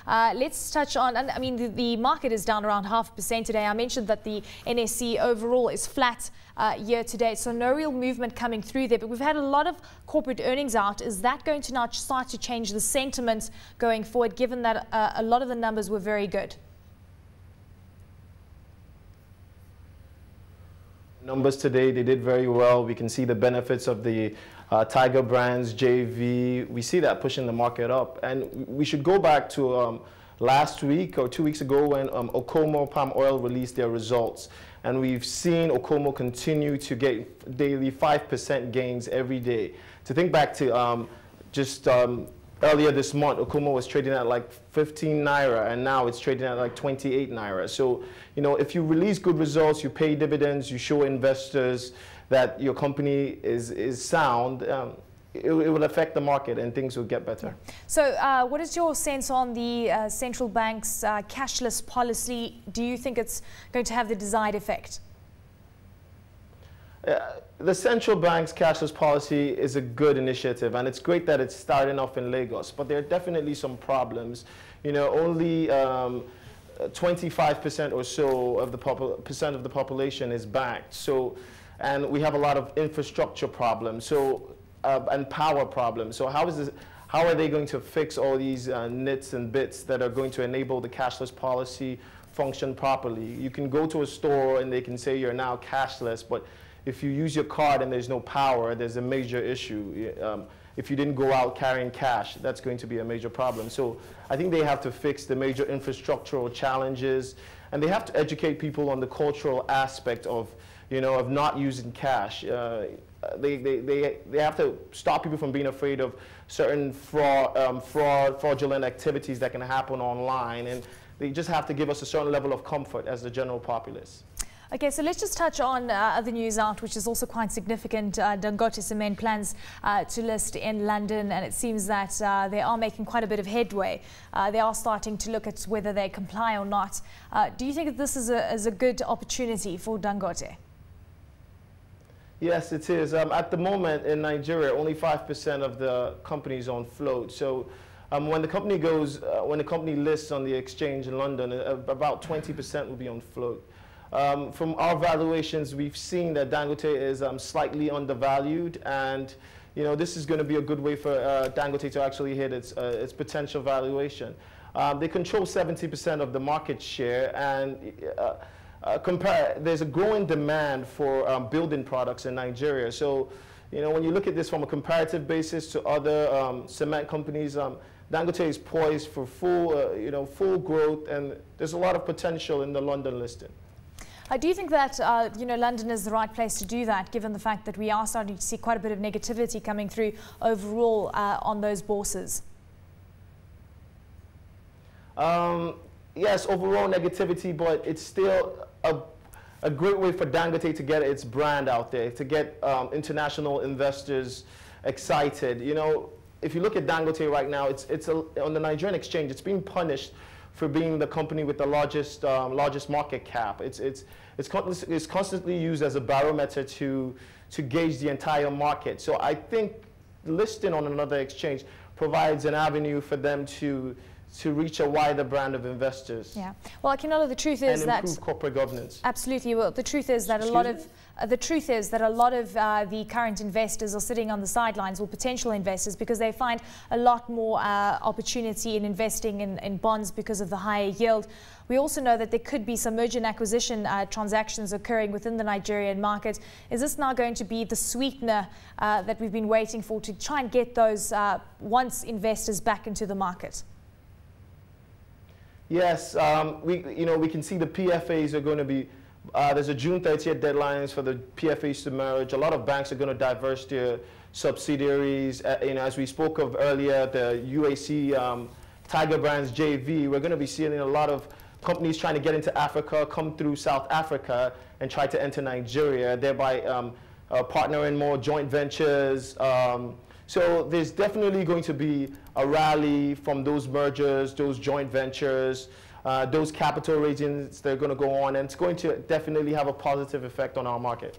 Let's touch on, and I mean, the market is down around 0.5% today. I mentioned that the NSE overall is flat year to date, so no real movement coming through there. But we've had a lot of corporate earnings out. Is that going to now start to change the sentiment going forward, given that a lot of the numbers were very good? Numbers today, they did very well. We can see the benefits of the Tiger Brands JV. We see that pushing the market up. And we should go back to last week or 2 weeks ago when Okomo Palm Oil released their results. And we've seen Okomo continue to get daily 5% gains every day. To think back to earlier this month, Okomo was trading at like 15 Naira, and now it's trading at like 28 Naira. So, you know, if you release good results, you pay dividends, you show investors that your company is sound, it will affect the market and things will get better. So what is your sense on the central bank's cashless policy? Do you think it's going to have the desired effect? The central bank's cashless policy is a good initiative, and it's great that it's starting off in Lagos, but there are definitely some problems. You know, only 25% or so of the population is banked. So, and we have a lot of infrastructure problems, so and power problems. So how are they going to fix all these nits and bits that are going to enable the cashless policy function properly? You can go to a store and they can say you're now cashless, but if you use your card and there's no power, there's a major issue. If you didn't go out carrying cash, that's going to be a major problem. So I think they have to fix the major infrastructural challenges, and they have to educate people on the cultural aspect of, you know, of not using cash. They have to stop people from being afraid of certain fraudulent activities that can happen online, and they just have to give us a certain level of comfort as the general populace. Okay, so let's just touch on other news out, which is also quite significant. Dango Cement plans to list in London, and it seems that they are making quite a bit of headway. They are starting to look at whether they comply or not. Do you think that this is a good opportunity for Dangote? Yes, it is. At the moment in Nigeria, only 5% of the companies on float. So when the company lists on the exchange in London, about 20% will be on float. From our valuations, we've seen that Dangote is slightly undervalued, and you know, this is going to be a good way for Dangote to actually hit its potential valuation. They control 70% of the market share, and there's a growing demand for building products in Nigeria. So, you know, when you look at this from a comparative basis to other cement companies, Dangote is poised for full growth, and there's a lot of potential in the London listing. Do you think that you know, London is the right place to do that, given the fact that we are starting to see quite a bit of negativity coming through overall on those bourses? Yes, overall negativity, but it's still a great way for Dangote to get its brand out there, to get international investors excited. You know, if you look at Dangote right now, on the Nigerian exchange, it's being punished for being the company with the largest market cap. It's constantly used as a barometer to gauge the entire market. So I think listing on another exchange provides an avenue for them to reach a wider brand of investors. Yeah. Well, Akinola, the truth is that improve corporate governance. Absolutely. Well, the truth is that a lot of the current investors are sitting on the sidelines, or potential investors, because they find a lot more opportunity in investing in bonds because of the higher yield. We also know that there could be some merger and acquisition transactions occurring within the Nigerian market. Is this now going to be the sweetener that we've been waiting for to try and get those once investors back into the market? Yes, we can see the PFAs are going to be, there's a June 30th deadline for the PFAs to merge. A lot of banks are going to diverse their subsidiaries. As we spoke of earlier, the UAC Tiger Brands JV, we're going to be seeing a lot of companies trying to get into Africa, come through South Africa and try to enter Nigeria, thereby partnering more joint ventures. So there's definitely going to be a rally from those mergers, those joint ventures, those capital raisings that are going to go on, and it's going to definitely have a positive effect on our market.